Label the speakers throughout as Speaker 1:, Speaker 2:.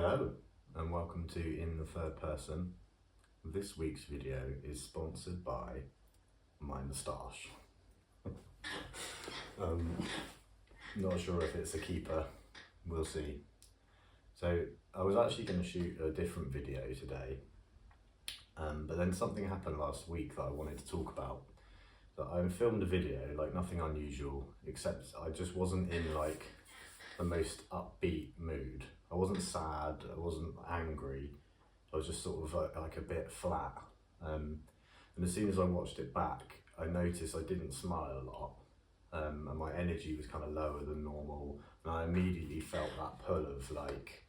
Speaker 1: Hello and welcome to In the Third Person. This week's video is sponsored by my moustache. Not sure if it's a keeper, we'll see. So I was actually going to shoot a different video today, but then something happened last week that I wanted to talk about. So I filmed a video, like nothing unusual, except I just wasn't in like the most upbeat mood. I wasn't sad, I wasn't angry, I was just sort of like a bit flat. And as soon as I watched it back, I noticed I didn't smile a lot, and my energy was kind of lower than normal, and I immediately felt that pull of like,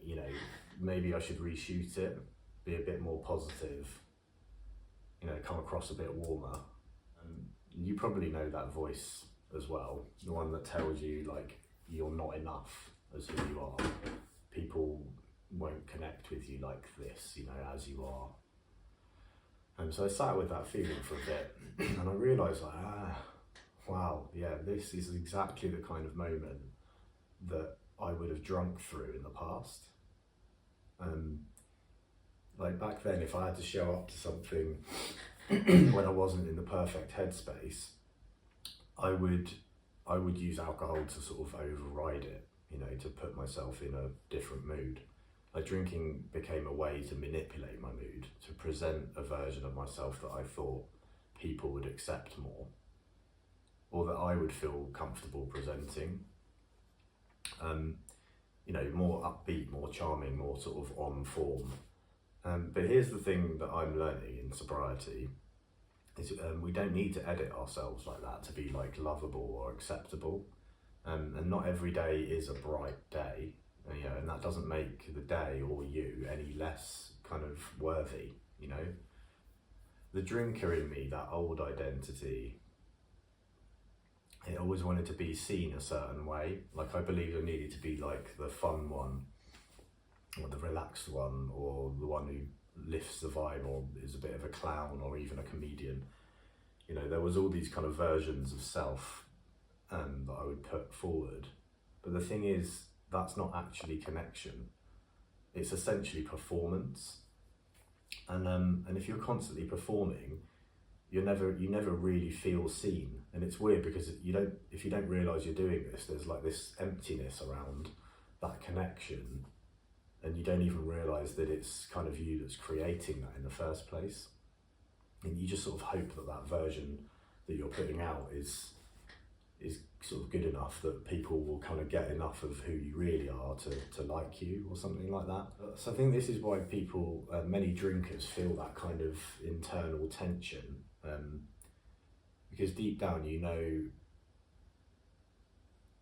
Speaker 1: you know, maybe I should reshoot it, be a bit more positive, you know, come across a bit warmer. You probably know that voice as well, the one that tells you like you're not enough as who you are. People won't connect with you like this, you know, as you are. And so I sat with that feeling for a bit and I realised like, wow, yeah, this is exactly the kind of moment that I would have drunk through in the past. Like back then, if I had to show up to something when I wasn't in the perfect headspace, I would use alcohol to sort of override it, you know, to put myself in a different mood. Like drinking became a way to manipulate my mood, to present a version of myself that I thought people would accept more, or that I would feel comfortable presenting. You know, more upbeat, more charming, more sort of on form. But here's the thing that I'm learning in sobriety, is we don't need to edit ourselves like that to be like lovable or acceptable. And not every day is a bright day, you know, and that doesn't make the day or you any less kind of worthy, you know. The drinker in me, that old identity, it always wanted to be seen a certain way. Like I believed I needed to be like the fun one, or the relaxed one, or the one who lifts the vibe, or is a bit of a clown, or even a comedian. You know, there was all these kind of versions of self that I would put forward. But the thing is, that's not actually connection. It's essentially performance. And if you're constantly performing, you never really feel seen. And it's weird because if you don't realise you're doing this, there's like this emptiness around that connection, and you don't even realise that it's kind of you that's creating that in the first place. And you just sort of hope that that version that you're putting out is sort of good enough that people will kind of get enough of who you really are to like you, or something like that. So I think this is why people, many drinkers, feel that kind of internal tension, because deep down, you know,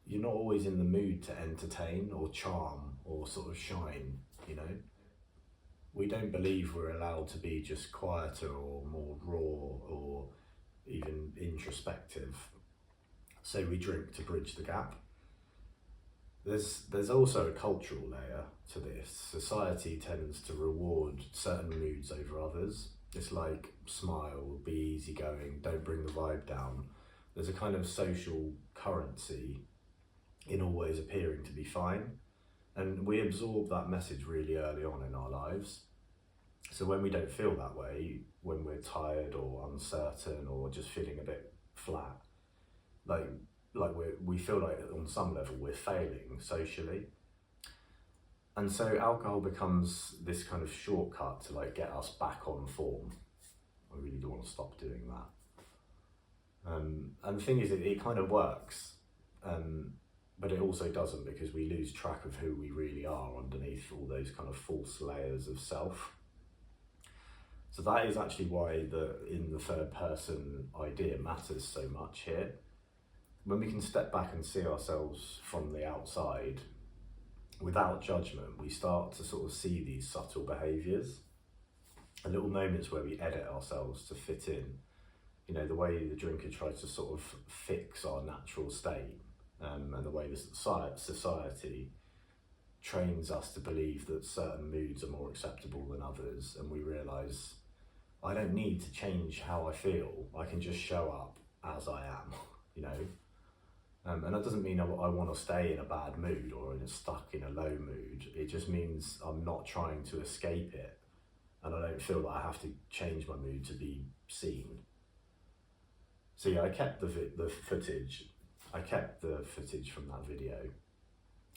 Speaker 1: you're not always in the mood to entertain or charm or sort of shine, you know. We don't believe we're allowed to be just quieter or more raw or even introspective. So we drink to bridge the gap. There's also a cultural layer to this. Society tends to reward certain moods over others. It's like smile, be easygoing, don't bring the vibe down. There's a kind of social currency in always appearing to be fine. And we absorb that message really early on in our lives. So when we don't feel that way, when we're tired or uncertain or just feeling a bit flat, like we feel like on some level we're failing socially. And so alcohol becomes this kind of shortcut to like get us back on form. I really do want to stop doing that. And the thing is, it kind of works, but it also doesn't, because we lose track of who we really are underneath all those kind of false layers of self. So that is actually why the in the third person idea matters so much here. When we can step back and see ourselves from the outside without judgment, we start to sort of see these subtle behaviours, and little moments where we edit ourselves to fit in. You know, the way the drinker tries to sort of fix our natural state, and the way the society trains us to believe that certain moods are more acceptable than others, and we realise, I don't need to change how I feel, I can just show up as I am, you know. And that doesn't mean I want to stay in a bad mood or stuck in a low mood. It just means I'm not trying to escape it, and I don't feel that I have to change my mood to be seen. So yeah, I kept the footage. I kept the footage from that video.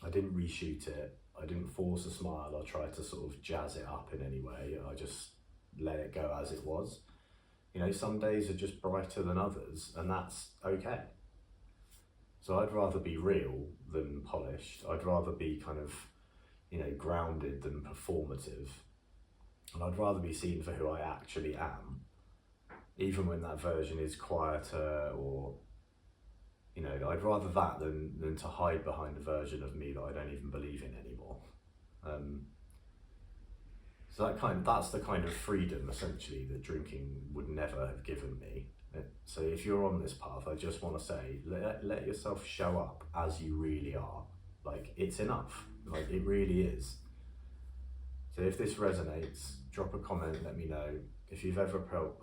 Speaker 1: I didn't reshoot it. I didn't force a smile or try to sort of jazz it up in any way. I just let it go as it was. You know, some days are just brighter than others, and that's okay. So I'd rather be real than polished. I'd rather be kind of, you know, grounded than performative. And I'd rather be seen for who I actually am, even when that version is quieter, or, you know, I'd rather that than to hide behind a version of me that I don't even believe in anymore. So that's the kind of freedom, essentially, that drinking would never have given me. So if you're on this path, I just want to say, let yourself show up as you really are. Like, it's enough. Like, it really is. So if this resonates, drop a comment, let me know. If you've ever felt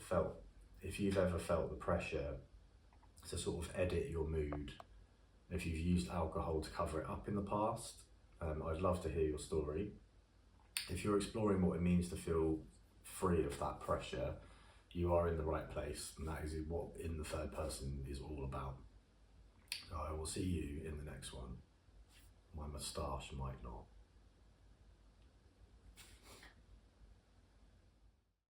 Speaker 1: the pressure to sort of edit your mood, if you've used alcohol to cover it up in the past, I'd love to hear your story. If you're exploring what it means to feel free of that pressure, you are in the right place, and that is what In the Third Person is all about. I will see you in the next one. My moustache might not.